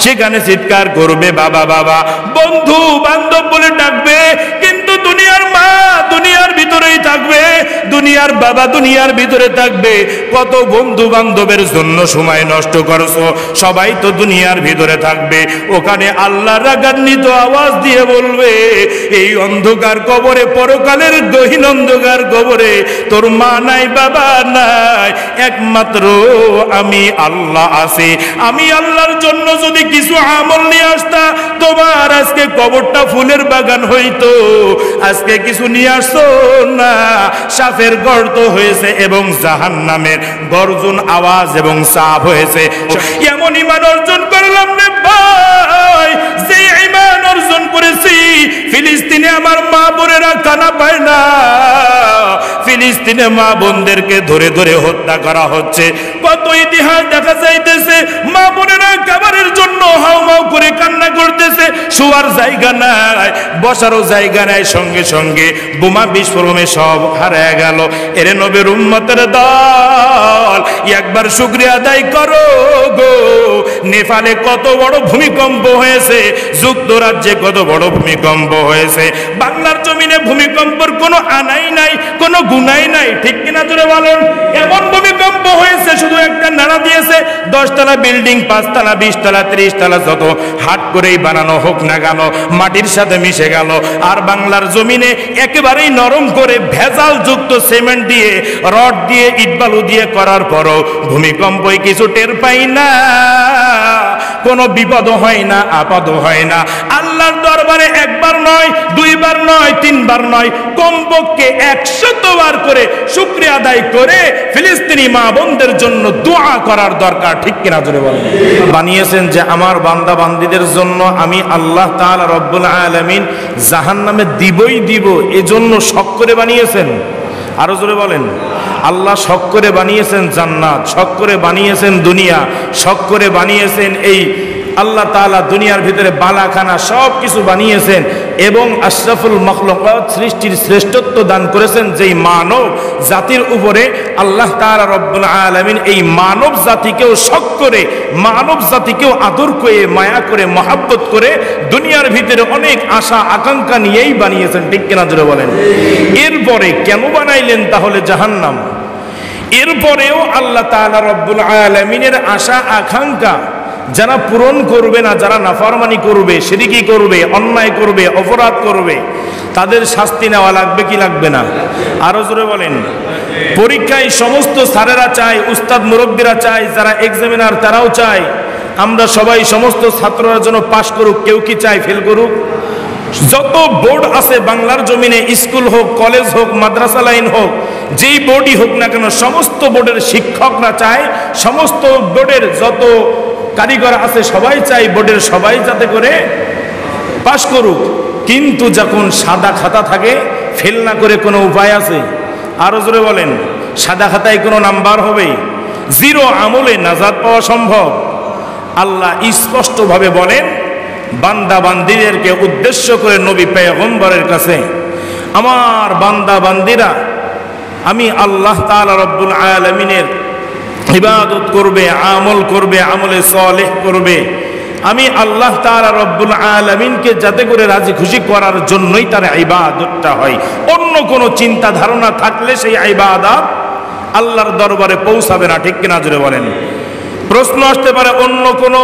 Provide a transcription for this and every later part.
সেখানে চিৎকার করবে বাবা বাবা, বন্ধু বান্ধব বলে ডাকবে, কিন্তু দুনিয়ার মা দুনিয়ার ভিতরেই থাকবে, দুনিয়ার বাবা দুনিয়ার ভিতরে থাকবে। কত বন্ধু বান্ধবের জন্য সময় নষ্ট করছো, সবাই তো দুনিয়ার ভিতরে থাকবে। ওখানে আল্লাহ রাগান্বিত আওয়াজ দিয়ে বলবে, এই অন্ধকার কবরে, পরকালের গহীন অন্ধকার কবরে তোর মা নাই বাবা নাই, একমাত্র আমি আল্লাহ আছি। আমি আল্লাহর জন্য যদি কিছু আমল নিয়ে আসতা, তোমার আজকে কবরটা ফুলের বাগান হইতো। আজকে কিছু নিয়ে আসছো না, সাপের গর্ত হয়েছে এবং জাহান্নামের গর্জন আওয়াজ এবং সাপ হয়েছে। এমন ঈমান অর্জন করলাম রে ভাই, যে ঈমান অর্জন করেছি ফিলিস্তিনে আমার মা বোনেরা খানা পায় না, ফিলিস্তিনে মা বোনদেরকে ধরে ধরে হত্যা করা হচ্ছে। কত ইতিহাস দেখা যাইতেছে, মা বোনেরা খাবারের জন্য হাউমাউ করে কান্না করতেছে, শোয়ার জায়গা নাই, বসারও জায়গা নাই, সঙ্গে সঙ্গে বোমা বিস্ফোরণে সব হারিয়ে গেল। এরে নবীর উম্মতের দল, একবার শুকরিয়া আদায় করো গো। নেপালে কত বড় ভূমিকম্প হয়েছে, যুক্তরাজ্যে কত বড় ভূমিকম্প হয়েছে, বাংলার জমিনে ভূমিকম্পের কোনো আনাই নাই, কোনো গুনাই নাই, ঠিক কিনা জোরে বলেন? এমন ভূমিকম্প হয়েছে, শুধু একটা নাড়া দিয়েছে, 10 তলা বিল্ডিং, 5 তলা, 20 তলা, 30 তলা, যত হাট করেই বানানো হোক না কেন, মাটির সাথে মিশে গেল। আর বাংলার জমিনে একেবারেই নরম করে ভেজাল যুক্ত সিমেন্ট দিয়ে, রড দিয়ে, ইট বালু দিয়ে করার পরও ভূমিকম্পই কিছু টের পাই না, কোনো বিপদ হয় না, আপদ হয় না। আল্লাহর দরবারে একবার নয়, দুইবার নয়, তিনবার নয়, কমপক্ষে 100 বার করে শুকরিয়া আদায় করে ফিলিস্তিনি মা বোনদের জন্য দোয়া করার দরকার, ঠিক কিনা জোরে বলেন? বানিয়েছেন যে আমার বান্দা বান্দীদের জন্য আমি আল্লাহ তাআলা রব্বুল আলামিন জাহান্নামে দিবই দিব, এজন্য শখ করে বানিয়েছেন। আরো জোরে বলেন। আল্লাহ শখ করে বানিয়েছেন জান্নাত, শখ করে বানিয়েছেন দুনিয়া, শখ করে বানিয়েছেন এই আল্লাহ তাআলা দুনিয়ার ভিতরে বালাখানা সব কিছু বানিয়েছেন, এবং আশরাফুল মাখলুকাত সৃষ্টির শ্রেষ্ঠত্ব দান করেছেন যেই মানব জাতির উপরে। আল্লাহ তাআলা রব্বুল আলামিন এই মানব জাতিকেও শখ করে, মানব জাতিকেও আদর করে, মায়া করে, মহাব্বত করে দুনিয়ার ভিতরে অনেক আশা আকাঙ্ক্ষা নিয়েই বানিয়েছেন, ঠিক কিনা জোরে বলেন? এরপরে কেন বানাইলেন তাহলে জাহান্নাম? এরপরেও আল্লাহ তাআলা রব্বুল আলামিনের আশা আকাঙ্ক্ষা যারা পূরণ করবে না, যারা নাফরমানি করবে, শিরকি করবে, অন্যায় করবে, অপরাধ করবে, তাদের শাস্তি নেওয়া লাগবে কি লাগবে না? আরো জোরে বলেন। পরীক্ষায় সমস্ত স্যারেরা চায়, উস্তাদ মুরব্বীরা চায়, যারা এক্সামিনার তারাও চায় আমরা সবাই, সমস্ত ছাত্ররা যেন পাশ করুক। কেউ কি চায় ফেল করুক? যত বোর্ড আছে বাংলার জমিনে, স্কুল হোক, কলেজ হোক, মাদ্রাসা লাইন হোক, যেই বোর্ডই হোক না কেন, সমস্ত বোর্ডের শিক্ষকরা চায়, সমস্ত বোর্ডের যত কারিগর আছে সবাই চাই বোর্ডের সবাই যাতে করে পাশ করুক। কিন্তু যখন সাদা খাতা থাকে, ফেল না করে কোনো উপায় আছে? আরো জোরে বলেন। সাদা খাতায় কোনো নাম্বার হবে? জিরো আমলে নাজাত পাওয়া সম্ভব? আল্লাহ স্পষ্টভাবে বলেন বান্দা বান্দীদেরকে উদ্দেশ্য করে, নবী পয়গম্বরের কাছে, আমার বান্দা বান্দীরা আমি আল্লাহ তাআলা রব্বুল আলামিনের ইবাদত করবে, আমল করবে, আমলে সালেহ করবে, আমি আল্লাহ তাআলা রব্বুল আলামিনকে যাতে করে রাজি খুশি করার জন্যই তার ইবাদতটা হয়। অন্য কোনো চিন্তা ধারণা থাকলে সেই ইবাদত আল্লাহর দরবারে পৌঁছাবে না, ঠিক কিনা জোরে বলেন? প্রশ্ন আসতে পারে, অন্য কোনো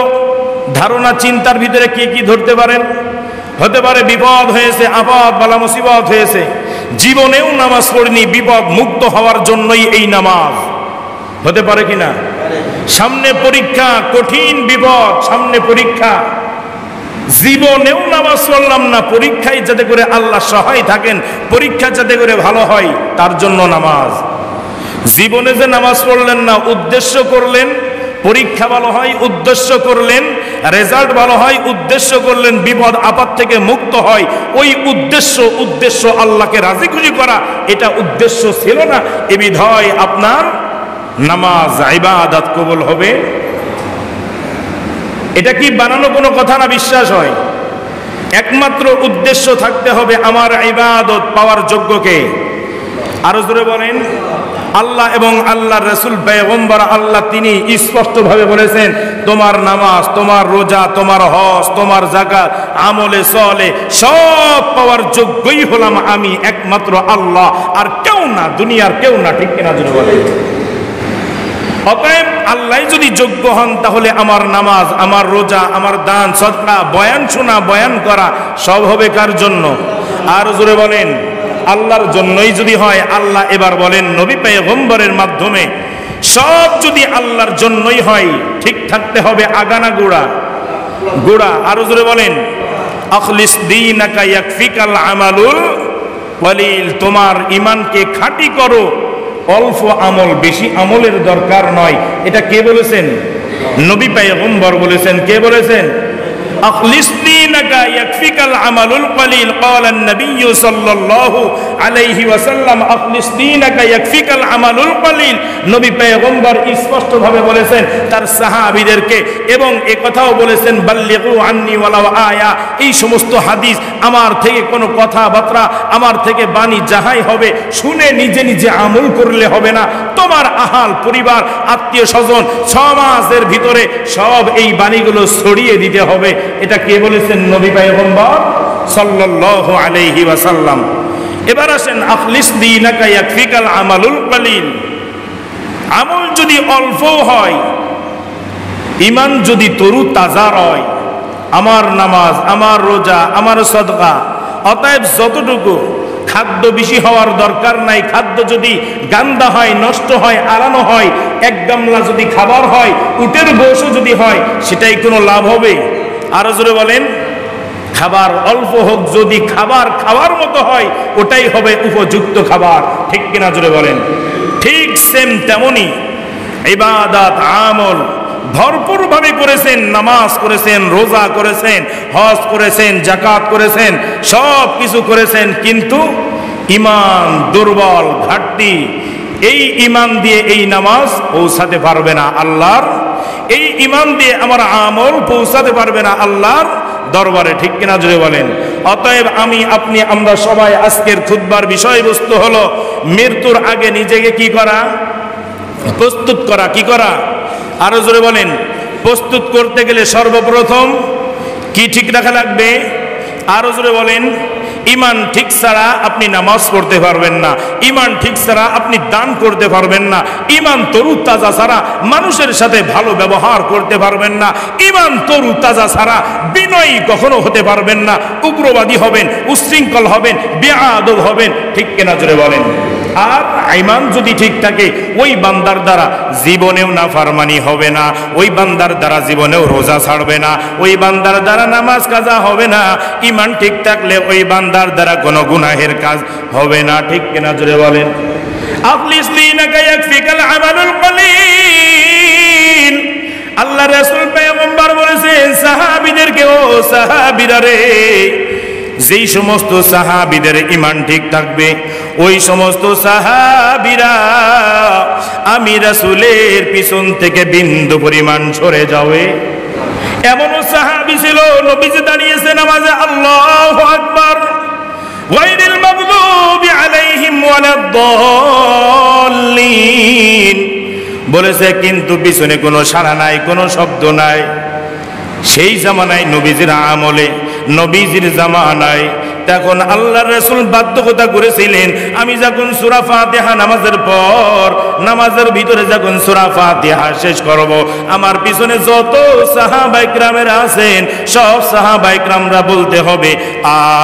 ধারণা চিন্তার ভিতরে কি কি ধরতে পারেন? হতে পারে বিপদ হয়েছে, আপদ বালা মুসিবত হয়েছে, জীবনেও নামাজ পড়িনি, বিপদ মুক্ত হওয়ার জন্যই এই নামাজ। হতে পারে কিনা? সামনে পরীক্ষা, কঠিন বিপদ, সামনে পরীক্ষা, জীবনেও নামাজ পড়লাম না, পরীক্ষায় যাতে করে আল্লাহ সহায় থাকেন, পরীক্ষা যাতে করে ভালো হয় তার জন্য নামাজ। জীবনে যে নামাজ পড়লেন না, উদ্দেশ্য করলেন পরীক্ষা ভালো হয়, উদ্দেশ্য করলেন রেজাল্ট ভালো হয়, উদ্দেশ্য করলেন বিপদ আপদ থেকে মুক্ত হয়, ওই উদ্দেশ্য আল্লাহকে রাজি খুশি করা, এটা উদ্দেশ্য ছিল না। এ বিধায় আপনার নামাজ ইবাদত কবুল হবে। এটা কি বানানো কোনো কথা না? বিশ্বাস হয়। একমাত্র উদ্দেশ্য থাকতে হবে আমার ইবাদত পাওয়ার যোগ্যকে। আরো জোরে বলেন। আল্লাহ এবং আল্লাহর রাসূল পয়গম্বর, আল্লাহ তিনি স্পষ্টভাবে বলেছেন তোমার নামাজ, তোমার রোজা, তোমার হজ, তোমার যাকাত, আমলে সলে সব পাওয়ার যোগ্যই হলাম আমি, একমাত্র আল্লাহ, আর কেউ না, দুনিয়ার কেউ না। ঠিক কিনা জোরে বলে? অতএব আল্লাহ যদি যোগ্য হন, তাহলে আমার নামাজ, আমার রোজা, আমার দান, সদকা, বয়ান শোনা, বয়ান করা সব হবে কার জন্য? আর জোরে বলেন, আল্লাহর জন্যই যদি হয়। আল্লাহ এবার বলেন নবী পয়গম্বরের মাধ্যমে সব যদি আল্লাহর জন্যই হয়, ঠিক থাকতে হবে আগানা গোড়া গোড়া। আর জোরে বলেন, আখলিস দীনাকা ইয়াকফিকাল আমালুল কলিল, তোমার ঈমানকে খাঁটি করো, অল্প আমল, বেশি আমলের দরকার নয়। এটা কে বলেছেন? নবী পয়গম্বর বলেছেন। কে বলেছেন? আখলিস দীনাকা ইয়াকফিকাল আমালুল কলিল, ক্বালা an-নাবিয়্য সাল্লাল্লাহু আলাইহি ওয়াসাল্লাম আখলিস দীনাকা ইয়াকফিকাল আমালুল কলিল। নবী পয়গম্বর স্পষ্টভাবে বলেছেন তার সাহাবীদেরকে, এবং এই কথাও বলেছেন বাল্লিগু আন্নী ওয়ালাউ আয়া। এই সমস্ত হাদিস আমার থেকে কোনো কথাবার্তা, আমার থেকে বাণী যাহাই হবে, শুনে নিজে নিজে আমল করলে হবে না। তোমার আহাল পরিবার, আত্মীয় স্বজন, সমাজের ভিতরে সব এই বাণীগুলো ছড়িয়ে দিতে হবে। এটা কে বলেছেন? নবী পয়গম্বর সাল্লাল্লাহু আলাইহি ওয়াসাল্লাম। এবার আসেন, আখলিস দীনাকা ইয়াকফিকাল আমালুল কলিল। আমল যদি অল্প হয়, ঈমান যদি তরু তাজা হয়, আমার নামাজ, আমার রোজা, আমার সদকা, অতএব যতটুকু, খাদ্য বেশি হওয়ার দরকার নাই। খাদ্য যদি গান্দা হয়, নষ্ট হয়, আলানো হয়, এক গামলা যদি খাবার হয়, উটের গোশও যদি হয়, সেটাই কোনো লাভ হবে? আরো জোরে বলেন, খাবার অল্প হোক, যদি খাবার খাওয়ার মতো হয়, ওটাই হবে উপযুক্ত খাবার। ঠিক কিনা জোরে বলেন? ঠিক সেম তেমনি ইবাদত, আমল ভরপুর ভাবে করেছেন, নামাজ করেছেন, রোজা করেছেন, হজ করেছেন, যাকাত করেছেন, সব কিছু করেছেন, কিন্তু ঈমান দুর্বল, ঘাটতি। এই ঈমান দিয়ে এই নামাজ পৌঁছাতে পারবে না আল্লাহর, এই ঈমান দিয়ে আমার আমল পৌঁছাতে পারবে না আল্লাহর দরবারে। ঠিক কিনা জোরে বলেন? অতএব আমি, আপনি, আমরা সবাই আজকের খুতবার বিষয়বস্তু হলো মৃত্যুর আগে নিজেকে কি করা? প্রস্তুত করা। কি করা? আরো জোরে বলেন। প্রস্তুত করতে গেলে সর্বপ্রথম কি ঠিক রাখা লাগবে? আরো জোরে বলেন। ঈমান ঠিক ছাড়া আপনি নামাজ পড়তে পারবেন না, ঈমান ঠিক ছাড়া আপনি দান করতে পারবেন না, ঈমান তরু তাজা ছাড়া মানুষের সাথে ভালো ব্যবহার করতে পারবেন না, ঈমান তরু তাজা ছাড়া বিনয়ী কখনো হতে পারবেন না, উগ্রবাদী হবেন, উচ্ছৃঙ্খল হবেন, বেআদব হবেন। ঠিক কিনা জোরে বলেন? আর ঈমান যদি ঠিক থাকে, ওই বান্দার দ্বারা জীবনেও নাফরমানি হবে না, ওই বান্দার দ্বারা জীবনেও রোজা ছাড়বে না, ওই বান্দার দ্বারা নামাজ কাজা হবে না। ঈমান ঠিক থাকলে ওই বান্দার দ্বারা কোনো গুনাহের কাজ হবে না। ঠিক কিনা জোরে বলেন? আখলিস দীনাকা ইয়াকফিকাল আমালুল কলিল। আল্লাহ রাসূল পয়গম্বর বলেছেন সাহাবীদেরকে, ও সাহাবীরা রে, যেই সমস্ত সাহাবীদের ঈমান ঠিক থাকবে, ওই সমস্ত সাহাবীরা আমি রাসূলের পিছন থেকে বিন্দু পরিমাণ সরে যাবে। এমনও সাহাবী ছিল, নবীজি দাঁড়িয়েছে নামাজে, আল্লাহু আকবার, গায়রিল মাগদুবি আলাইহিম ওয়ালাদ-দাল্লিন বলেছে, কিন্তু পিছনে কোনো সাড়া নাই, কোনো শব্দ নাই। সেই জামানায় নবীজির আমলে, নবীজির জামানায় তখন আল্লাহর রাসূল বাধ্যকতা করেছিলেন, আমি যখন সূরা ফাতিহা নামাজের পর, নামাজের ভিতরে যখন সূরা ফাতিহা শেষ করব, আমার পিছনে যত সাহাবায়ে কেরামেরা আছেন, সব সাহাবায়ে কেরামরা বলতে হবে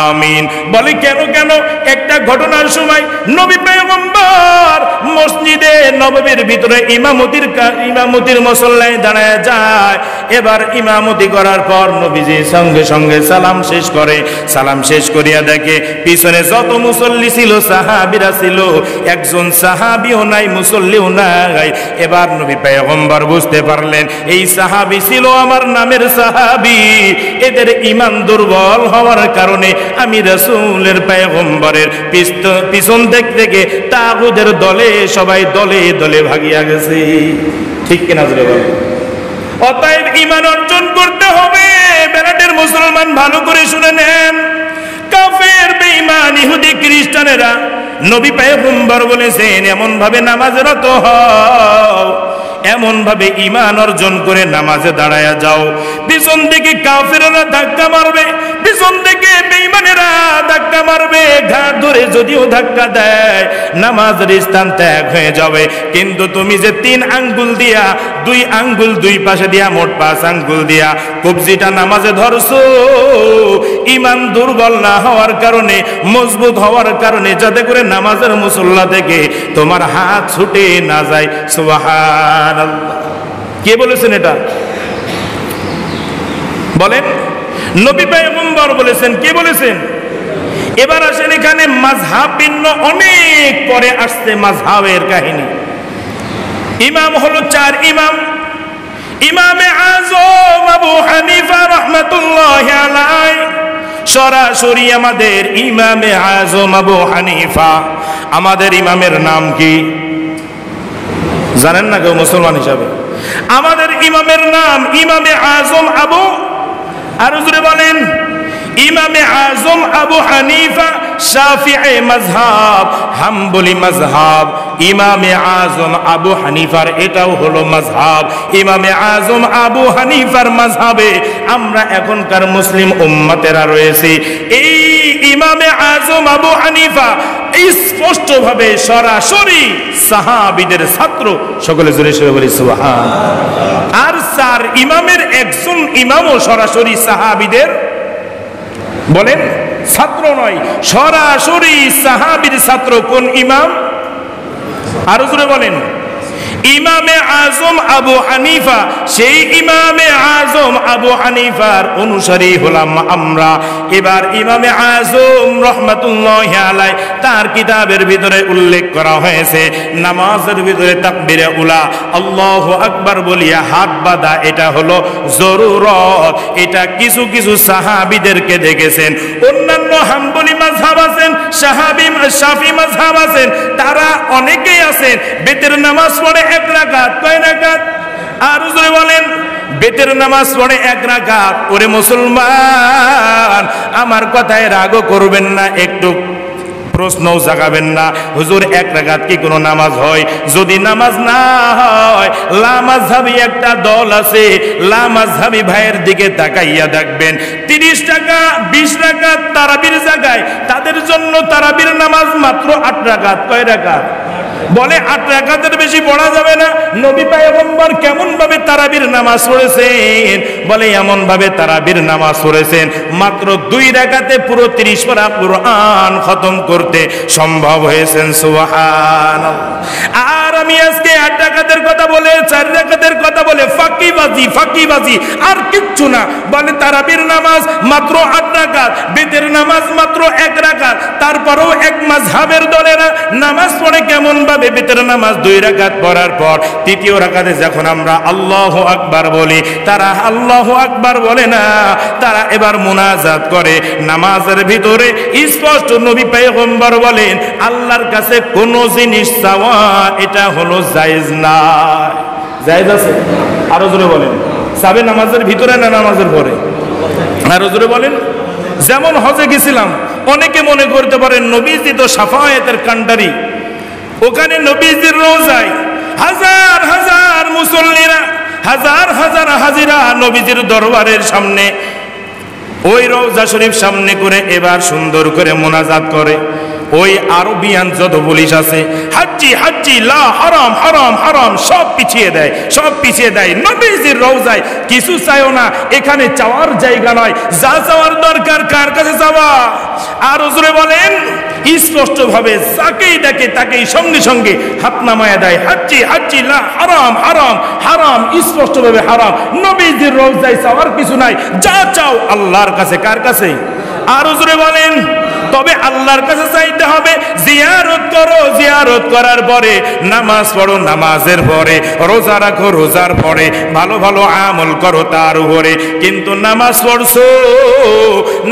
আমিন। বলে কেন? একটা ঘটনার সময় নবী পয়গম্বর মসজিদে নববীর ভিতরে ইমামতির মুসল্লায় দাঁড়ায় যায়। এবার ইমামতি করার পর নবীজি সঙ্গে সঙ্গে সালাম শেষ করে। সালাম শেষ করিয়া দেখে পিছনে যত মুসল্লি ছিল, সাহাবীরা ছিল, একজন সাহাবীও নাই, মুসল্লিও নাই। এবার নবী পয়গম্বর বুঝতে পারলেন এই সাহাবী ছিল আমার নামের সাহাবী, এদের ঈমান দুর্বল হওয়ার কারণে আমি রাসূলের পয়গম্বরের পিছন থেকে তাগুদের দলে, সবাই দলে দলে ভাগিয়া গেছে। ঠিক কিনা জোরে বলেন? অতএব ঈমান অর্জন করতে হবে। বেলাটের মুসলমান ভালো করে শুনে নেন, কাফের, বেঈমান, ইহুদি, খ্রিস্টানেরা নবী পয়গম্বর বলেছেন এমন ভাবে নামাজে রত হও, এমন ভাবে ঈমান অর্জন করে নামাজে দাঁড়ায়া যাও। পিছন থেকে কাফেররা ধাক্কা মারবে, পিছন থেকে বেঈমানেরা ধাক্কা মারবে, ঘাড় ধরে যদিও ধাক্কা দেয় নামাজের স্থান ত্যাগ হয়ে যাবে। কিন্তু তুমি যে 3 আঙ্গুল দিয়া, 2 আঙ্গুল 2 পাশে দিয়া, মোট 5 আঙ্গুল দিয়া কবজিটা নামাজে ধরছো, ঈমান দুর্বল না হওয়ার কারণে, মজবুত হওয়ার কারণে, যাতে করে নামাজের মুসল্লা থেকে তোমার হাত ছুটে না যায়। সুবহানাল্লাহ। কে বলেছেন এটা? বলেন। নবী পয়গম্বর বলেছেন। কে বলেছেন? এবার আসেন এখানে মাযহাব ভিন্ন অনেক পরে আসছে মাযহাবের কাহিনী। ইমাম হলো 4 ইমাম। ইমামে আযম আবু হানিফা রাহমাতুল্লাহি আলাইহি, সরাসরি আমাদের ইমামে আযম আবু হানিফা। আমাদের ইমামের নাম কি জানেন না কেউ মুসলমান হিসাবে? আমাদের ইমামের নাম ইমামে আযম আবু, আর জোরে বলেন, ইমামে আযম আবু হানিফা শাফিঈ মাযহাব, হাম্বলি মাযহাব। ইমামে আযম আবু হানিফার এটাও হলো মাযহাব। ইমামে আযম আবু হানিফার মাযহাবে আমরা এখনকার মুসলিম উম্মতেরা রয়েছে। এই ইমামে আযম আবু হানিফা স্পষ্টভাবে সরাসরি সাহাবীদের ছাত্র। সকলে জোরে সরে বলি সুবহানাল্লাহ। আর 4 ইমামের একজন ইমামও সরাসরি সাহাবীদের বলেন ছাত্র নয়, সরাসরি সাহাবীর ছাত্র। কোন ইমাম? আরো জোরে বলেন। ইমামে আযম আবু হানিফা, সেই ইমামে আযম আবু হানিফার অনুসারী হলাম আমরা। এবার ইমামে আযম রাহমাতুল্লাহি আলাইহি তার কিতাবের ভিতরে উল্লেখ করা হয়েছে নামাজের ভিতরে তাকবীরে উলা, আল্লাহু আকবার বলিয়া হাত বাঁধা এটা হলো জরুরত। এটা কিছু কিছু সাহাবীদেরকে দেখেছেন। অন্যান্য হাম্বলি মাযহাব আছেন, শাফি মাযহাব আছেন, তারা অনেকেই আছেন বেতের নামাজ পড়ে 1 রাকাত। কয় রাকাত? আর জোরে বলেন। বেতের নামাজ পড়ে 1 রাকাত। ওরে মুসলমান, আমার কথায় রাগও করবেন না, একটু প্রশ্নও জাগাবেন না। হুজুর 1 রাকাত কি কোনো নামাজ হয়? যদি নামাজ না হয়, লা মাযহাবি একটা দল আছে, লা মাযহাবি ভাইয়ের দিকে তাকাইয়া দেখবেন 30 টাকা 20 রাকাত তারাবির জায়গায় তাদের জন্য তারাবির নামাজ মাত্র 8 রাকাত। কয় রাকাত? বলে 8 রাকাতের বেশি পড়া যাবে না। নবী পয়গম্বর কেমন ভাবে তারাবির নামাজ পড়েছেন? বলে এমন ভাবে তারাবির নামাজ পড়েছেন মাত্র 2 রাকাতে পুরো 30 পারা কুরআন খতম করতে সম্ভব হয়েছেন। সুবহানাল্লাহ। আর আমি আজকে 8 রাকাতের কথা বলে, 4 রাকাতের কথা বলে ফাঁকিবাজি আর কিচ্ছু না। বলে তারাবির নামাজ মাত্র 8 রাকাত, বেতের নামাজ মাত্র 1 রাকাত। তারপরেও এক মাযহাবের দলেরা নামাজ পড়ে কেমন ভাবে? বেতের নামাজ 2 রাকাত পড়ার পর 3য় রাকাতে যখন আমরা আল্লাহু আকবার বলি, তারা আল্লাহু আকবার বলে না, তারা এবার মুনাজাত করে। নামাজের ভিতরে স্পষ্ট নবী পয়গম্বর বলেন আল্লাহর কাছে কোন জিনিস চাওয়া এটা হলো জায়েজ না। জায়েজ আছে? আরো জোরে বলেন। চাবে নামাজের ভিতরে না নামাজের পরে? আরো জোরে বলেন। যেমন হজে গেছিলাম, অনেকে মনে করতে পারেন নবীজি তো শাফায়াতের কান্ডারি, ওখানে নবীজির রোজায় হাজার হাজার মুসল্লিরা, হাজার হাজার হাজিরা নবীজির দরবারের সামনে ওই রওজা শরীফ সামনে করে এবার সুন্দর করে মোনাজাত করে। ওই আরবিয়ান যত পুলিশ আছে, হাজ্জি লা হারাম হারাম হারাম, সব পিছিয়ে দেয়। নবীজির রওজায় কিছু চাইও না, এখানে চাওয়ার জায়গা নয়। যা চাওয়ার দরকার কার কাছে চাওয়া? আর হুজুরে বলেন স্পষ্ট ভাবে যাকেই দেখে তাকেই সঙ্গে সঙ্গে হাত নামায়া দেয়। হাজ্জি লা হারাম হারাম হারাম, স্পষ্ট ভাবে হারাম। নবীজির রওজায় চাওয়ার কিছু নাই, যা চাও আল্লাহর কাছে। কার কাছে? আর হুজুরে বলেন তবে আল্লাহর কাছে চাইতে হবে। জিয়ারত করো, জিয়ারত করার পরে নামাজ পড়ো, নামাজের পরে রোজা রাখো, রোজার পরে ভালো ভালো আমল করো তার উপরে। কিন্তু নামাজ পড়ছো,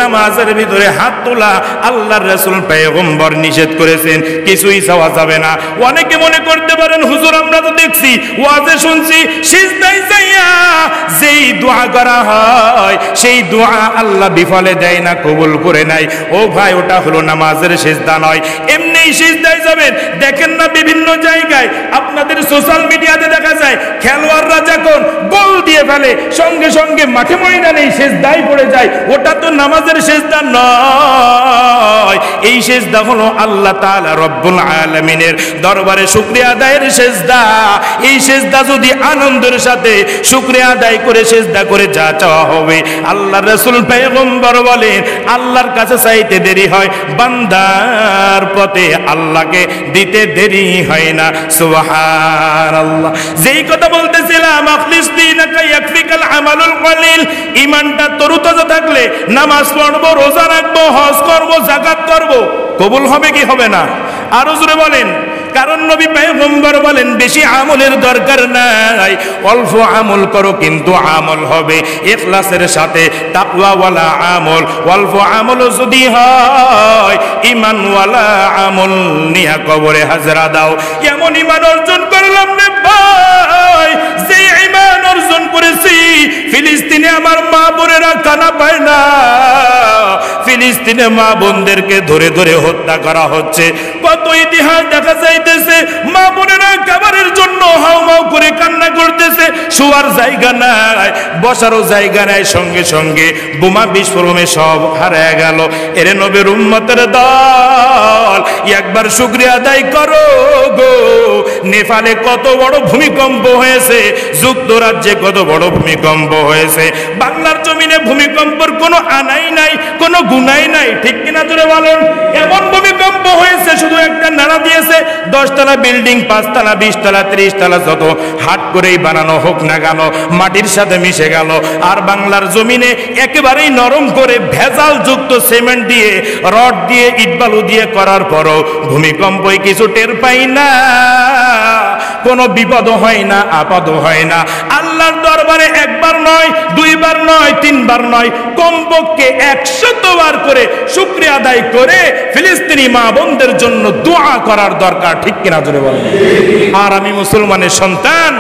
নামাজের ভিতরে হাত তোলা আল্লাহর রাসূল পয়গম্বর নিষেধ করেছেন, কিছুই চাওয়া যাবে না। অনেকে মনে করতে পারেন হুজুর আমরা তো দেখছি ওয়াজে শুনছি সিজদায় যাইয়া যেই দোয়া করা হয় সেই দোয়া আল্লাহ বিফলে দেয় না, কবুল করে নাই। ও ভাই, ওটা হলো নামাজের সিজদা নয়, এমনি সিজদায় যাবেন। দেখেন না বিভিন্ন জায়গায় আপনাদের সোশ্যাল মিডিয়াতে দেখা যায় খেলোয়াড়রা যখন গোল দিয়ে ফেলে সঙ্গে সঙ্গে মাঠে ময়দানে সিজদায় পড়ে যায়, ওটা তো নামাজের সিজদা নয়। এই সিজদা হলো আল্লাহ তাআলা রব্বুল আলামিনের দরবারে শুকরিয়া আদায়ের সিজদা। এই সিজদা যদি আনন্দের সাথে শুকরিয়া আদায় করে সিজদা করে যা চাওয়া হবে, আল্লাহর রাসূল পয়গম্বর বলেন আল্লাহর কাছে চাইতে দেরি হয়, বান্দার পথে আল্লাহকে দিতে দেরি হয় না। সুবহানাল্লাহ। যেই কথা বলতেছিলাম আখলিস দীনাকা ইয়াকফিকাল আমালুল কলিল, ঈমানটা তরুতাজা থাকলে নামাজ পড়বো, রোজা রাখবো, হজ করবো, যাকাত করবো, কবুল হবে কি হবে না? আরো জোরে বলেন। কারণ নবী পয়গম্বর বলেন বেশি আমলের দরকার নাই, অল্প আমল করো কিন্তু আমল হবে ইখলাসের সাথে, তাকওয়াওয়ালা আমল। অল্প আমল যদি হয় ঈমানওয়ালা আমল নিয়া কবরে হাজরা দাও। এমন ঈমান অর্জন করলাম রে ভাই, যে ঈমান অর্জন করেছি ফিলিস্তিনে আমার মা বোনেরা খানা পায় না, ফিলিস্তিনে মা বোনদেরকে ধরে ধরে হত্যা করা হচ্ছে। কত ইতিহাস দেখা যাইতেছে, মা বোনেরা খাবারের জন্য হাউমাউ করে কান্না করতেছে, শোয়ার জায়গা নাই, বসারও জায়গা নাই, সঙ্গে সঙ্গে বোমা বিস্ফোরণে সব হারিয়ে গেল। এরে নবীর উম্মতের দল, একবার শুকরিয়া আদায় করো গো। নেপালে কত বড় ভূমিকম্প হয়েছে, যুক্তরাজ্যে কত বড় ভূমিকম্প হয়েছে, বাংলার জমিনে ভূমিকম্পের কোনো আনাই নাই, কোনো গুনাই নাই, ঠিক কিনা জোরে বলেন? এমন ভূমিকম্প হয়েছে শুধু একটা নাড়া দিয়েছে, 10 তলা বিল্ডিং, 5 তলা, 20 তলা, 30 তলা যত হাট করেই বানানো হোক না কেন মাটির সাথে মিশে গেল। আর বাংলার জমিনে একেবারেই নরম করে ভেজাল যুক্ত সিমেন্ট দিয়ে, রড দিয়ে, ইট বালু দিয়ে করার পরও ভূমিকম্পই কিছু টের পাই না, কোনো বিপদ হয় না, আপদ হয় না। আল্লাহর দরবারে একবার নয়, দুইবার নয়, তিনবার নয়, কমপক্ষে 100 বার করে শুকরিয়া আদায় করে ফিলিস্তিনি মা বোনদের জন্য দোয়া করার দরকার, ঠিক কিনা জোরে বলেন? আর আমি মুসলমানের সন্তান,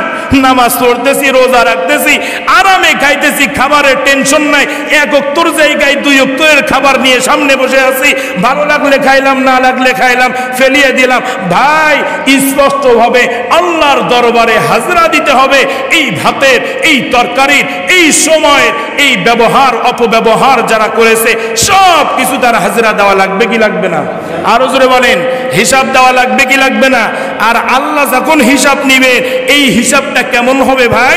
নামাজ পড়তেছি, রোজা রাখতেছি, আরামে খাইতেছি, খাবারের টেনশন নাই, 1 ওয়াক্তের জায়গায় 2 ওয়াক্তের খাবার নিয়ে সামনে বসে আছি, ভালো লাগলে খাইলাম, না লাগলে খাইলাম, ফেলিয়ে দিলাম। ভাই, স্পষ্টভাবে আল্লাহর দরবারে হাজরা দিতে হবে। এই ভাতের, এই তরকারির, এই সময়ের এই ব্যবহার অপব্যবহার যারা করেছে সব কিছু তার হাজরা দেওয়া লাগবে কি লাগবে না? আরো জোরে বলেন, হিসাব দেওয়া লাগবে কি লাগবে না? আর আল্লাহ যখন হিসাব নিবে, এই হিসাবটা কেমন হবে ভাই?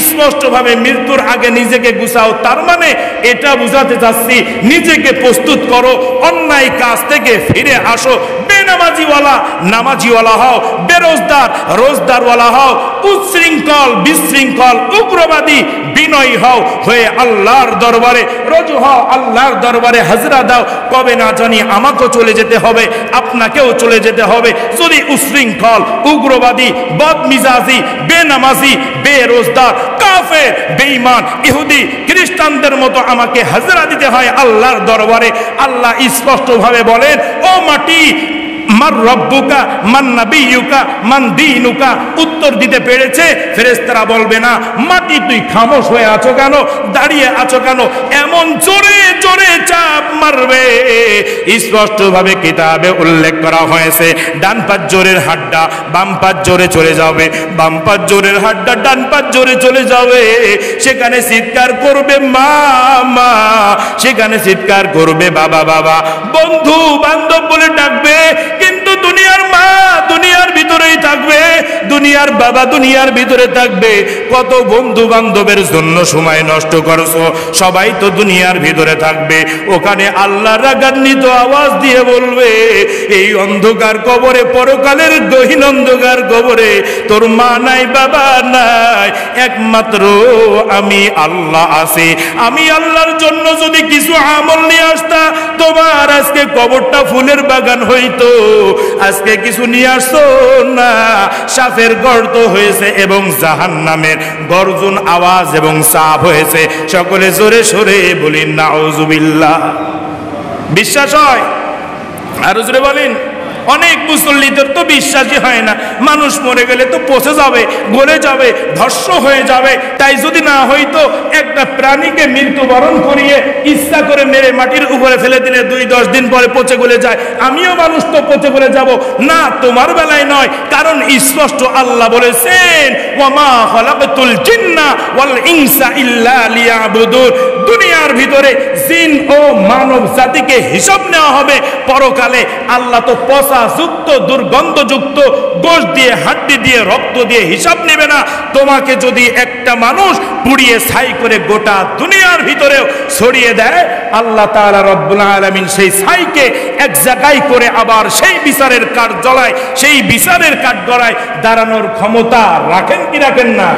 স্পষ্টভাবে মৃত্যুর আগে নিজেকে গুছাও। তার মানে এটা বুঝাতে চাচ্ছি, নিজেকে প্রস্তুত করো, অন্যায় কাজ থেকে ফিরে আসো। বেনামাজিওয়ালা নামাজিওয়ালা হও, বেরোজদার রোজদারওয়ালা হও, উচ্ছৃঙ্খল বিশৃঙ্খল উগ্রবাদী বিনয়ী হও, হয়ে আল্লাহর দরবারে রজু হও, আল্লাহর দরবারে হাজরা দাও। কবে না জানি আমাকেও চলে যেতে হবে, আপনাকেও চলে যেতে হবে। যদি উচ্ছৃঙ্খল উগ্রবাদী বদমিজাজি বেনামাজি বেরোজদার কাফের বেঈমান ইহুদি খ্রিস্টানদের মতো আমাকে হাজরা দিতে হয় আল্লাহর দরবারে, আল্লাহ স্পষ্টভাবে বলেন, ও মাটি মান রব্বুকা মান নাবিয়ুকা মান দীনুকা, উত্তর দিতে পেরেছে। ফেরেশতারা বলবে না, মাটি তুই খামোশ হয়ে আছো কেন, দাঁড়িয়ে আছো কেন, এমন জোরে জোরে চাপ মারবে। স্পষ্টভাবে কিতাবে উল্লেখ করা হয়েছে, ডান পা জোরের হাড্ডা বাম পা জোরে চলে যাবে, বাম পা জোরের হাড্ডা ডান পা জোরে চলে যাবে। সেখানে চিৎকার করবে মা মা, সেখানে চিৎকার করবে বাবা বাবা, বন্ধু বান্ধব বলে ডাকবে। কিন্তু দুনিয়ার মা দুনিয়ার ভিতরেই থাকবে, দুনিয়ার বাবা দুনিয়ার ভিতরে থাকবে। কত বন্ধু বান্ধবের জন্য সময় নষ্ট করছো, সবাই তো দুনিয়ার ভিতরে থাকবে। ওখানে আল্লাহ রাগান্বিত আওয়াজ দিয়ে বলবে, এই অন্ধকার কবরে, পরকালের গহীন অন্ধকার কবরে তোর মা নাই বাবা নাই, একমাত্র আমি আল্লাহ আছি। আমি আল্লাহর জন্য যদি কিছু আমল নিয়ে আসতা, তোমার আজকে কবরটা ফুলের বাগান হইতো, আজকে কিছু কিছু নিয়ে আসছো না, সাপের গর্ত হয়েছে এবং জাহান্নামের গর্জন আওয়াজ এবং চাপ হয়েছে। সকলে জোরে সোরে বলি নাউজুবিল্লাহ। বিশ্বাস হয়? আরো জোরে বলেন। অনেক মুসল্লিদের তো বিশ্বাসই হয় না, মানুষ মরে গেলে তো পচে যাবে, গলে যাবে, ধ্বংস হয়ে যাবে। তাই যদি না হইতো একটা প্রাণীকে মৃত্যুবরণ করিয়ে ইচ্ছা করে মেরে মাটির উপরে ফেলে দিলে 2-10 দিন পরে পচে গলে যায়, আমিও মানুষ তো পচে গলে যাব না? তোমার বেলায় নয়, কারণ স্পষ্ট আল্লাহ বলেছেন ওয়ামা খালাকতুল জিন্না ওয়াল ইনসা ইল্লা লিয়াবুদুন। দুনিয়ার ভিতরে জিন ও মানব জাতিকে হিসাব নেওয়া হবে পরকালে। আল্লাহ তো যুক্ত দুর্গন্ধযুক্ত গোশ দিয়ে, হাড্ডি দিয়ে, রক্ত দিয়ে হিসাব নেবে না। তোমাকে যদি একটা মানুষ পুড়িয়ে ছাই করে গোটা দুনিয়ার ভিতরেও ছড়িয়ে দেয়, আল্লাহ তাআলা রব্বুল আলামিন সেই ছাইকে এক জায়গায় করে আবার সেই বিচারের কাঠ জ্বলায়, সেই বিচারের কাঠ গড়ায় দাঁড়ানোর ক্ষমতা রাখেন কি রাখেন না?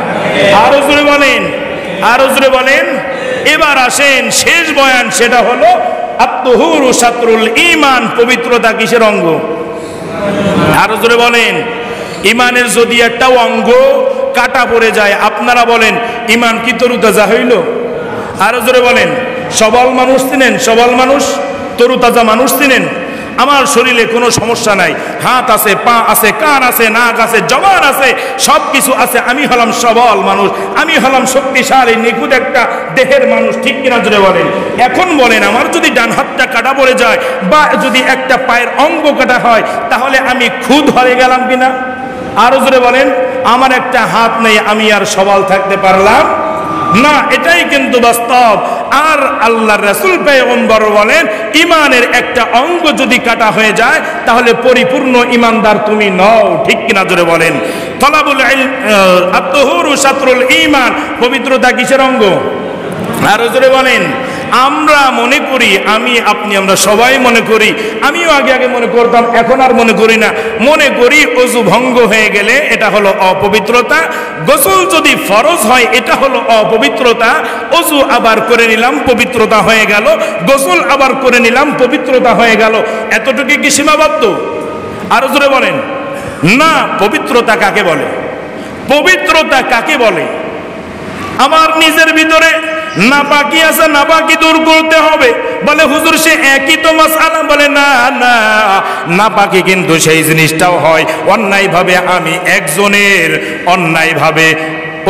আরো জোরে বলেন, আরো জোরে বলেন। এবার আসেন শেষ বয়ান, সেটা হলো আত-তুহুরু শাতরুল ঈমান। পবিত্রতা কিসের অঙ্গ? আরো জোরে বলেন। ঈমানের যদি একটা অঙ্গ কাটা পড়ে যায়, আপনারা বলেন ঈমান কি তরুতাজা হইল? আরো জোরে বলেন। সবল মানুষ চিনেন? সবল মানুষ, তরুতাজা মানুষ চিনেন? আমার শরীরে কোনো সমস্যা নাই, হাত আছে, পা আছে, কান আছে, নাক আছে, জবান আছে, সব কিছু আছে। আমি হলাম সবল মানুষ, আমি হলাম শক্তিশালী নিখুঁত একটা দেহের মানুষ, ঠিক কিনা জোরে বলেন। এখন বলেন, আমার যদি ডান হাতটা কাটা পড়ে যায় বা যদি একটা পায়ের অঙ্গ কাটা হয়, তাহলে আমি খুদ হয়ে গেলাম কিনা? আরো জোরে বলেন। আমার একটা হাত নেই, আমি আর সবল থাকতে পারলাম না, এটাই কিন্তু বাস্তব। আর আল্লাহর রাসূল পয়গম্বর বলেন, ঈমানের একটা অঙ্গ যদি কাটা হয়ে যায়, তাহলে পরিপূর্ণ ঈমানদার তুমি নও, ঠিক কিনা জোরে বলেন। তলাবুল ইলম, আত-তুহুরু শাতরুল ঈমান। পবিত্রতা কিসের অঙ্গ? আরো জোরে বলেন। আমরা মনে করি, আমি আপনি আমরা সবাই মনে করি, আমিও আগে মনে করতাম, এখন আর মনে করি না। মনে করি ওযু ভঙ্গ হয়ে গেলে এটা হলো অপবিত্রতা, গোসল যদি ফরজ হয় এটা হলো অপবিত্রতা, ওযু আবার করে নিলাম পবিত্রতা হয়ে গেল, গোসল আবার করে নিলাম পবিত্রতা হয়ে গেল। এতটুকু কি সীমাবদ্ধ? আরো জোরে বলেন না। পবিত্রতা কাকে বলে? পবিত্রতা কাকে বলে? আমার নিজের ভিতরে নাপাকি আছে, নাপাকি দূর করতে হবে। বলে হুজুর সে একই তো মাসআলা। বলে না না, নাপাকি কিন্তু সেই জিনিসটাও হয় অন্যায়ভাবে আমি একজনের অন্যায়ভাবে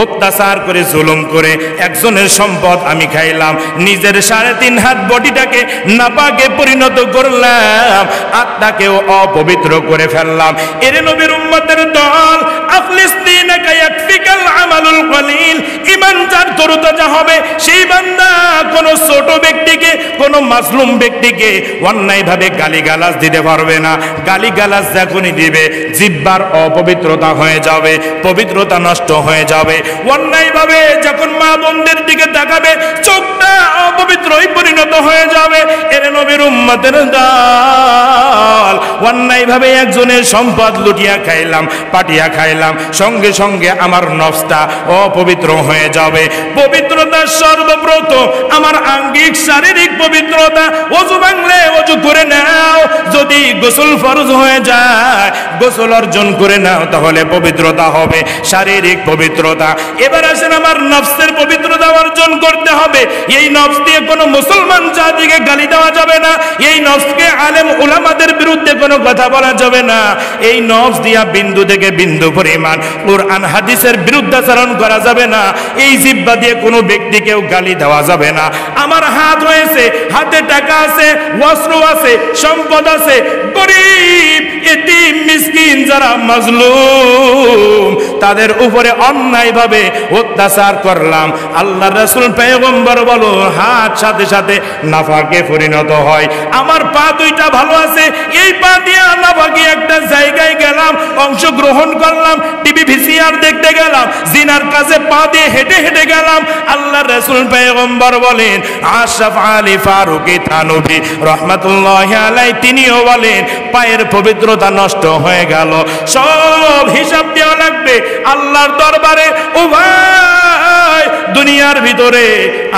অত্যাচার করে, জুলুম করে একজনের সম্পদ আমি খাইলাম, নিজের 3.5 হাত বডিটাকে নাপাকে পরিণত করলাম, আত্মাকেও অপবিত্র করে ফেললাম। এর নবীর উম্মতের দল, আফলিস্তিনাকা ইয়াকফিকাল আমালুল কলিল। ঈমান যার তরুতাজা হবে, সেই বান্দা কোন ছোট ব্যক্তিকে, কোন মাজলুম ব্যক্তিকে অন্যায়ভাবে গালিগালাজ দিতে পারবে না। গালিগালাজ যখনই দিবে, জিহ্বার অপবিত্রতা হয়ে যাবে, পবিত্রতা নষ্ট হয়ে যাবে। অন্যায়ভাবে যখন মা বোনদের দিকে তাকাবে, চোখটা অপবিত্রই পরিণত হয়ে যাবে। এর নবীর উম্মতের দল, অন্যায়ভাবে একজনের সম্পদ লুটিয়া খাইলাম, পাটিয়া খাইলাম, সঙ্গে সঙ্গে আমার নফসটা অপবিত্র হয়ে যাবে। পবিত্রতা সর্বপ্রথম আমার আঙ্গিক শারীরিক পবিত্রতা। ওযু ভাঙলে ওযু করে নাও, যদি গোসল ফরজ হয়ে যায় গোসল অর্জন করে নাও, তাহলে পবিত্রতা হবে, শারীরিক পবিত্রতা। এবার আসেন আমার নফসের পবিত্রতা অর্জন করতে হবে। এই নফস দিয়ে কোনো মুসলমান জাতিকে গালি দেওয়া যাবে না, এই নফসকে আলেম উলামাদের বিরুদ্ধে কোনো কথা বলা যাবে না, এই নফস দিয়া বিন্দু থেকে বিন্দু পরিমাণ কুরআন হাদিসের বিরুদ্ধাচরণ করা যাবে না, এই জিহ্বা দিয়ে কোনো ব্যক্তিকেও গালি দেওয়া যাবে না। আমার হাত হয়েছে, হাতে টাকা আছে, বস্ত্র আছে, সম্পদ আছে, গরিব এতিম মিসকিন যারা মাজলুম তাদের উপরে অন্যায়ভাবে অত্যাচার করলাম। আল্লাহর রাসূল পয়গম্বর বলো, হাত সাথে সাথে নাফাকে পরিণত হয়। আমার পা দুইটা ভালো আছে, এই পা দিয়ে নাফাকে একটা জায়গায় গেলাম, অংশগ্রহণ করলাম, টিভি ভিসিআর দেখতে গেলাম, জিনার কাছে পা দিয়ে হেঁটে হেঁটে গেলাম। আল্লাহর রাসূল পয়গম্বর বলেন, আশরাফ আলী ফারুকী থানভী রাহমাতুল্লাহি আলাইহি তিনিও বলেন, পায়ের পবিত্রতা পবিত্রতা নষ্ট হয়ে গেল। সব হিসাব দেওয়া লাগবে আল্লাহর দরবারে। ও ভাই, দুনিয়ার ভিতরে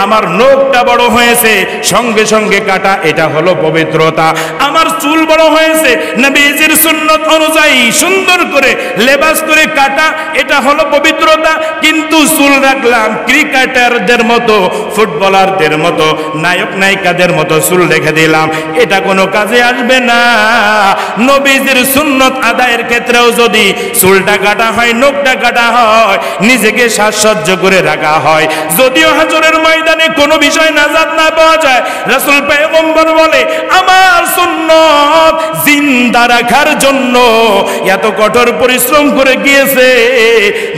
আমার নখটা বড় হয়েছে, সঙ্গে সঙ্গে কাটা, এটা হলো পবিত্রতা। আমার চুল বড় হয়েছে, নবীজির সুন্নত অনুযায়ী সুন্দর করে লেবাস করে কাটা, এটা হলো পবিত্রতা। কিন্তু চুল রাখলাম ক্রিকেটারদের মতো, ফুটবলারদের মতো, নায়ক নায়িকাদের মতো চুল রেখে দিলাম, এটা কোনো কাজে আসবে না। নবীজির সুন্নত আদায়ের ক্ষেত্রেও যদি চুলটা কাটা হয়, নখটা কাটা হয়, নিজেকে সাজসজ্জ করে রাখা হয়, যদিও হাজরের ময়দানে কোনো বিষয় নাজাত না পাওয়া যায়, রাসূল পয়গম্বর বলে আমার সুন্নত জিন্দা রাখার জন্য এত কঠোর পরিশ্রম করে গিয়েছে,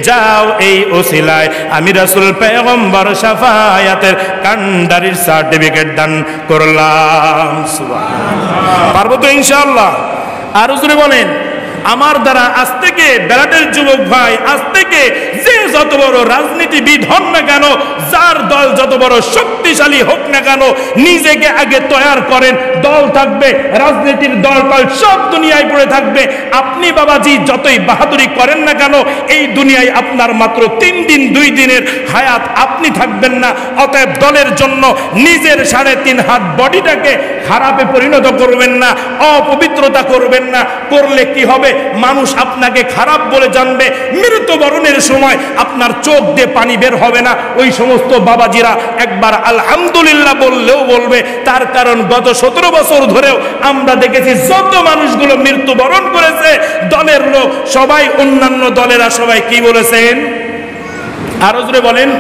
যাও এই ওসিলায় আমি রাসূল পয়গম্বর শাফায়াতের কান্ডারির সার্টিফিকেট দান করলাম। সুবহানাল্লাহ। পারবো তো ইনশাআল্লাহ? আর জোরে বলেন। আমার দ্বারা আজ থেকে বেলাটের যুবক ভাই, আজ থেকে যে যত বড় রাজনীতিবিদ হন না কেন, যার দল যত বড় শক্তিশালী হোক না কেন, নিজেকে আগে তৈরি করেন। দল থাকবে, রাজনীতির দল সব দুনিয়ায় পড়ে থাকবে। আপনি বাবাজি যতই বাহাদুরি করেন না কেন, এই দুনিয়ায় আপনার মাত্র 3 দিন 2 দিনের হায়াত, আপনি থাকবেন না। অতএব দলের জন্য নিজের 3.5 হাত বডিটাকে খারাপে পরিণত করবেন না, অপবিত্রতা করবেন না। করলে কি হবে? মানুষ আপনাকে খারাপ বলে জানবে। মৃত্যুবরণের সময় আপনার চোখ দিয়ে পানি বের হবে না। ওই সমস্ত বাবাজিরা একবার আলহামদুলিল্লাহ বললেও বলবে, তার কারণ গত 17 বছর ধরেও আমরা দেখেছি যত মানুষগুলো মৃত্যুবরণ করেছে, দলের লোক সবাই, অন্যান্য দলেরা সবাই কি বলেছেন? আরো জোরে বলেন।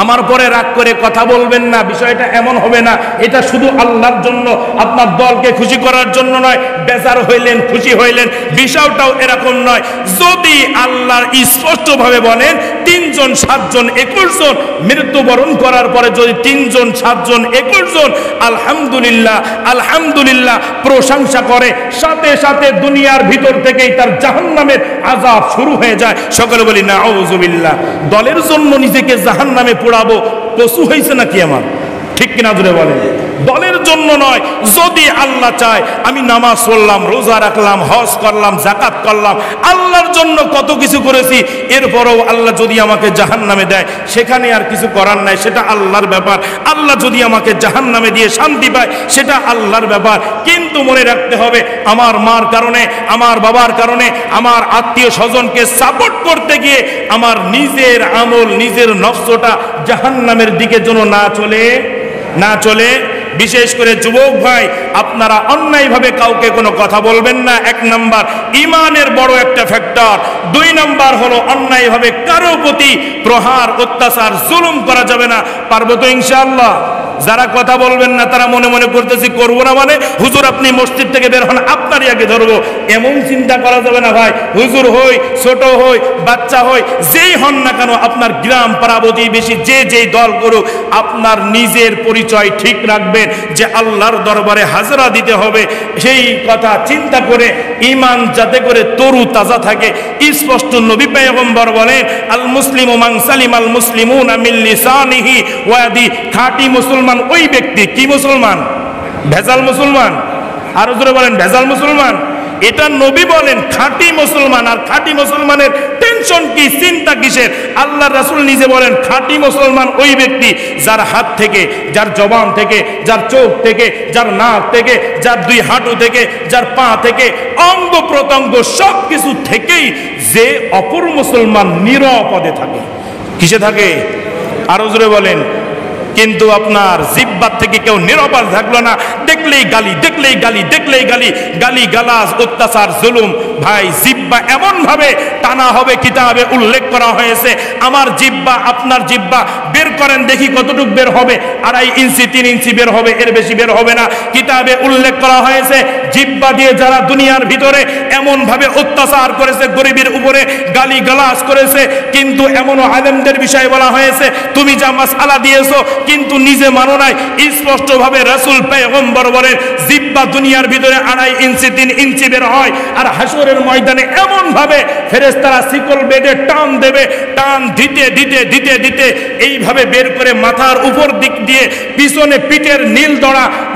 আমার পরে রাগ করে কথা বলবেন না, বিষয়টা এমন হবে না। এটা শুধু আল্লাহর জন্য, আপনার দলকে খুশি করার জন্য নয়। বেজার হইলেন, খুশি হইলেন, বিষয়টাও এরকম নয়। যদি আল্লাহর স্পষ্টভাবে বলেন 3 জন 7 জন 21 জন মৃত্যুবরণ করার পরে যদি 3 জন 7 জন 21 জন আলহামদুলিল্লাহ আলহামদুলিল্লাহ প্রশংসা করে, সাথে সাথে দুনিয়ার ভিতর থেকেই তার জাহান্নামের আযাব শুরু হয়ে যায়। সকলে বলি নাউযুবিল্লাহ। দলের জন্য নিজেকে জাহান্নামে পোড়াবো, কসু হয়েছে নাকি আমার? ঠিক কিনা জোরে বলেন। দলের জন্য নয়। যদি আল্লাহ চায় আমি নামাজ পড়লাম, রোজা রাখলাম, হজ করলাম, যাকাত করলাম, আল্লাহর জন্য কত কিছু করেছি, এরপরও আল্লাহ যদি আমাকে জাহান্নামে দেয়, সেখানে আর কিছু করার নাই, সেটা আল্লাহর ব্যাপার। আল্লাহ যদি আমাকে জাহান্নামে দিয়ে শান্তি পায়, সেটা আল্লাহর ব্যাপার। কিন্তু মনে রাখতে হবে, আমার মার কারণে, আমার বাবার কারণে, আমার আত্মীয় স্বজনকে সাপোর্ট করতে গিয়ে আমার নিজের আমল, নিজের নফসটা জাহান্নামের দিকে যেন না চলে। বিশেষ করে যুবক ভাই, আপনারা অন্যায়ভাবে কাউকে কোনো কথা বলবেন না। 1 নাম্বার ঈমানের বড় একটা ফ্যাক্টর। 2 নাম্বার হলো অন্যায়ভাবে কারো প্রতি প্রহার, অত্যাচার, জুলুম করা যাবে না। পারবো তো ইনশাআল্লাহ? যারা কথা বলবেন না তারা মনে মনে করতেছি করবো না, মানে হুজুর আপনি মসজিদ থেকে বের হন, আপনারই আগে ধরবো, এমন চিন্তা করা যাবে না ভাই। হুজুর হই, ছোট হই, বাচ্চা হই, যেই হন না কেন, আপনার গ্রাম পাড়া প্রতিবেশী যেই দল করুক, আপনার নিজের পরিচয় ঠিক রাখবেন যে আল্লাহর দরবারে হাজরা দিতে হবে। সেই কথা চিন্তা করে ঈমান যাতে করে তরু তাজা থাকে। স্পষ্ট নবী পয়গম্বর বলেন, আল মুসলিমু মান সালিমাল মুসলিমুনা মিন লিসানিহি ওয়া ইয়াদিহি। খাঁটি মুসলমান ওই ব্যক্তি, কি মুসলমান? ভেজাল মুসলমান। আরো জোরে বলেন, ভেজাল মুসলমান। এটা নবী বলেন খাঁটি মুসলমান। আর খাঁটি মুসলমানের টেনশন কি, চিন্তা কিসের? আল্লাহ রাসূল নিজে বলেন খাঁটি মুসলমান ওই ব্যক্তি যার হাত থেকে, যার জবান থেকে, যার চোখ থেকে, যার নাক থেকে, যার 2 হাঁটু থেকে, যার পা থেকে, অঙ্গ প্রত্যঙ্গ সব কিছু থেকেই যে অপর মুসলমান নিরাপদে থাকে। কিসে থাকে? আরো জোরে বলেন। কিন্তু আপনার জিহ্বার থেকে কেউ নিরাপদ থাকলো না, দেখলেই গালি, দেখলেই গালি, দেখলেই গালি, গালি গালাজ, অত্যাচার, জুলুম। ভাই জিহ্বা এমন ভাবে টানা হবে, কিতাবে উল্লেখ করা হয়েছে। আমার জিহ্বা, আপনার জিহ্বা বের করেন দেখি কতটুকু বের হবে। 2.5 ইঞ্চি 3 ইঞ্চি বের হবে, এর বেশি বের হবে না। কিতাবে উল্লেখ করা হয়েছে জিহ্বা দিয়ে যারা দুনিয়ার ভিতরে এমন ভাবে অত্যাচার করেছে, গরিবের উপরে গালি গালাজ করেছে, কিন্তু এমনও আলেমদের বিষয়ে বলা হয়েছে তুমি যা মাসআলা দিয়েছো কিন্তু নিজে মানো নাই। স্পষ্ট ভাবে রাসূল পয়গম্বর বলেন জিহ্বা দুনিয়ার ভিতরে 2.5 ইঞ্চি 3 ইঞ্চি বের হয়, আর হাসরের ময়দানে এমন ভাবে ফেরেশতারা শিকল বেঁধে টান দেবে, টান দিতে দিতে দিতে দিতে এইভাবে বের করে মাথার উপর দিক দিয়ে পিছনে পিঠের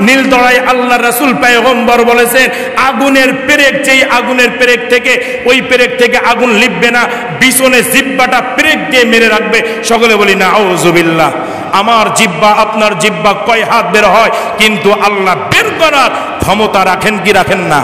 নীল দড়ায় আল্লাহ রাসূল পয়গম্বর বলেছেন আগুনের পেরেক, যেই আগুনের পেরেক থেকে ওই পেরেক থেকে আগুন লিখবে না, পিছনে জিহ্বাটা পেরেক দিয়ে মেরে রাখবে। সকলে বলি না আউযুবিল্লাহ। আমার জিহ্বা আপনার জিহ্বা কয় হাত বের হয়, কিন্তু আল্লাহ বের করার ক্ষমতা রাখেন কি রাখেন না?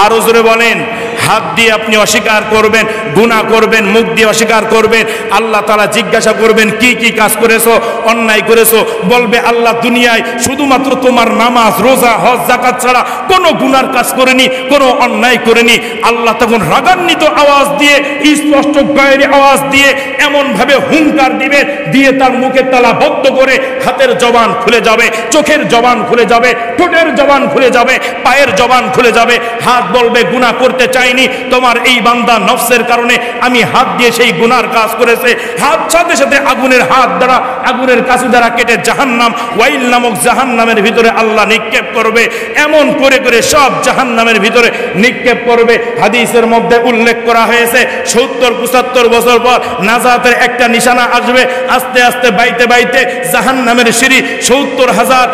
আরো জোরে বলেন। হাত দিয়ে আপনি অস্বীকার করবেন, গুনাহ করবেন, মুখ দিয়ে অস্বীকার করবেন। আল্লাহ তাআলা জিজ্ঞাসা করবেন কি কি কাজ করেছো, অন্যায় করেছো। বলবে আল্লাহ দুনিয়ায় শুধুমাত্র তোমার নামাজ, রোজা, হজ, যাকাত ছাড়া কোনো গুনার কাজ করেনি, কোনো অন্যায় করেনি। আল্লাহ তখন রাগান্বিত আওয়াজ দিয়ে, স্পষ্ট গায়ের আওয়াজ দিয়ে এমন ভাবে হুঙ্কার দিবে, দিয়ে তার মুখের তালা বদ্ধ করে হাতের জবান খুলে যাবে, চোখের জবান খুলে যাবে, ঠোঁটের জবান খুলে যাবে, পায়ের জবান খুলে যাবে। হাত বলবে গুনাহ করতে চাইনি, তোমার এই বান্দা নফসের কারণে আমি হাত দিয়ে সেই গুনার কাজ করেছে। হাত সাথে সাথে আগুনের হাত দ্বারা, আগুনের কাছে দ্বারা কেটে জাহান্নাম, ওয়াইল নামক জাহান্নামের ভিতরে আল্লাহ নিক্ষেপ করবে। এমন করে করে সব জাহান্নামের ভিতরে নিক্ষেপ করবে। হাদিসের মধ্যে উল্লেখ করা হয়েছে 70-75 বছর পর নাজাতের একটা নিশানা আসবে। আস্তে আস্তে বাইতে বাইতে জাহান্নামের সিঁড়ি 70,000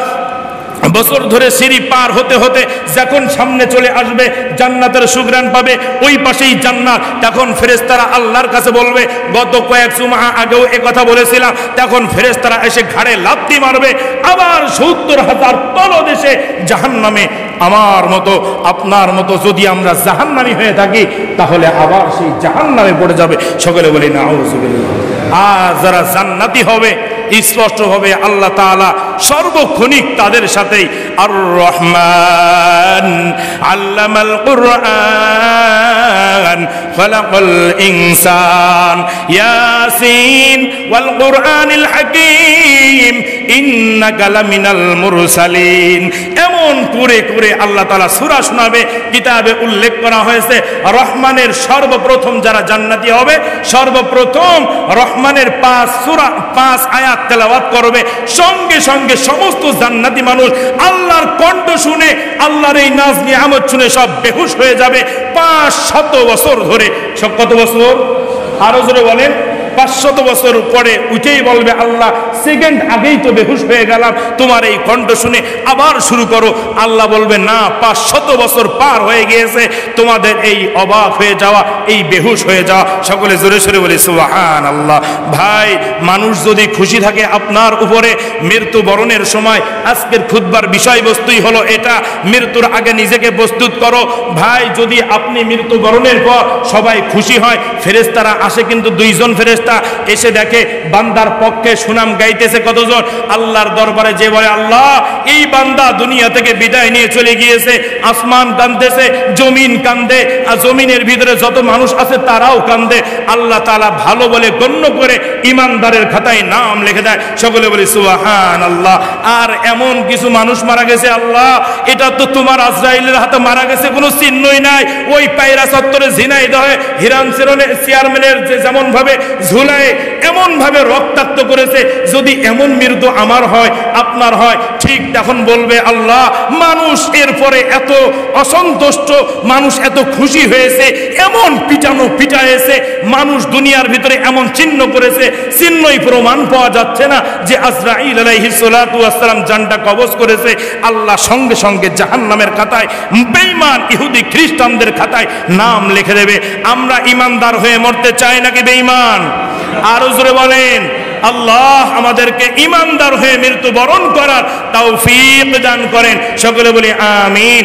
বছর ধরে সিঁড়ি পার হতে হতে যখন সামনে চলে আসবে, জান্নাতের সুঘ্রাণ পাবে, ওই পাশেই জান্নাত। তখন ফেরেশতারা আল্লাহর কাছে বলবে, গত কয়েক জুমা আগেও কথা বলেছিলাম। তখন ফেরেশতারা এসে ঘাড়ে লাথি মারবে, আবার 70,000 তলদেশে জাহান্নামে আমার মতো আপনার মতো যদি আমরা জাহান্নামী হয়ে থাকি, তাহলে আবার সেই জাহান্নামে পড়ে যাবে। সকলে বলি নাউযুবিল্লাহ। আর যারা জান্নাতি হবে স্পষ্ট হবে আল্লাহ তাআলা সর্বক্ষণিক তাদের সাথেই আর রহমান আল্লামাল কুরআন খালাকাল ইনসান ইয়াসিন ওয়াল কুরআনিল হাকীম ইন্নাকা লামিনাল মুরসালিন। এমন করে করে আল্লাহ তাআলা সূরা শোনাবে। কিতাবে উল্লেখ করা হয়েছে রহমানের সর্বপ্রথম যারা জান্নাতি হবে, সর্বপ্রথম রহমানের 5 সূরা 5 আয়াত তেলাওয়াত করবে। সঙ্গে সঙ্গে সমস্ত জান্নাতি মানুষ আল্লাহর কণ্ঠ শুনে, আল্লাহর এই নাজ নিয়ামত শুনে সব বেহুশ হয়ে যাবে 500 বছর ধরে। সব কত বছর? আরো জোরে বলেন। 500 বছর পরে উঠেই বলবে আল্লাহ সেকেন্ড আগেই তো বেহুশ হয়ে গেলাম, তোমার এই কণ্ঠ শুনে আবার শুরু করো। আল্লাহ বলবে না, 500 বছর পার হয়ে গিয়েছে তোমাদের এই অবাক হয়ে যাওয়া, এই বেহুশ হয়ে যাওয়া। সকলে জোরে সরে বলে সুবহানাল্লাহ। ভাই, মানুষ যদি খুশি থাকে আপনার উপরে মৃত্যুবরণের সময়, আজকের খুতবার বিষয়বস্তুই হলো এটা, মৃত্যুর আগে নিজেকে প্রস্তুত করো। ভাই, যদি আপনি মৃত্যুবরণের পর সবাই খুশি হয়, ফেরেশতারা আসে কিন্তু 2 জন ফেরেশতা এসে দেখে বান্দার পক্ষে সুনাম গাইতেছে কতজন। আল্লাহর দরবারে যে বলে আল্লাহ এই বান্দা দুনিয়া থেকে বিদায় নিয়ে চলে গিয়েছে, আসমান কাঁদতেছে, জমিন কান্দে, আর জমিনের ভিতরে যত মানুষ আছে তারাও কান্দে। আল্লাহ তাআলা ভালো বলে গণ্য করে ইমানদারের খাতায় নাম লিখে দেয়। সকলে বলি সুবহানাল্লাহ। আর এমন কিছু মানুষ মারা গেছে আল্লাহ, এটা তো তোমার আজরাইলের হাতে মারা গেছে, কোনো চিহ্নই নাই। ওই পায়রা চত্বরে ঝিনাইদহ হিরান চেয়ারম্যানের যে যেমন ভাবে ঝুলায় এমন ভাবে রক্তাক্ত করেছে, যদি এমন মৃত্যু আমার হয়, আপনার হয়, ঠিক তখন বলবে আল্লাহ মানুষ এরপরে এত অসন্তুষ্ট, মানুষ এত খুশি হয়েছে, এমন পিটাইছে মানুষ দুনিয়ার ভিতরে এমন চিহ্ন করেছে, চিহ্নই প্রমাণ পাওয়া যাচ্ছে না যে আজরাইল আলাইহিস সালাতু ওয়াস সালাম জানটা কবজ করেছে। আল্লাহ সঙ্গে সঙ্গে জাহান্নামের খাতায়, বেঈমান ইহুদি খ্রিস্টানদের খাতায় নাম লিখে দেবে। আমরা ইমানদার হয়ে মরতে চাই নাকি বেঈমান? আরো জোরে বলেন। আল্লাহ আমাদেরকে ইমানদার হয়ে মৃত্যুবরণ করার তৌফিক দান করেন। সকলে বলি আমিন।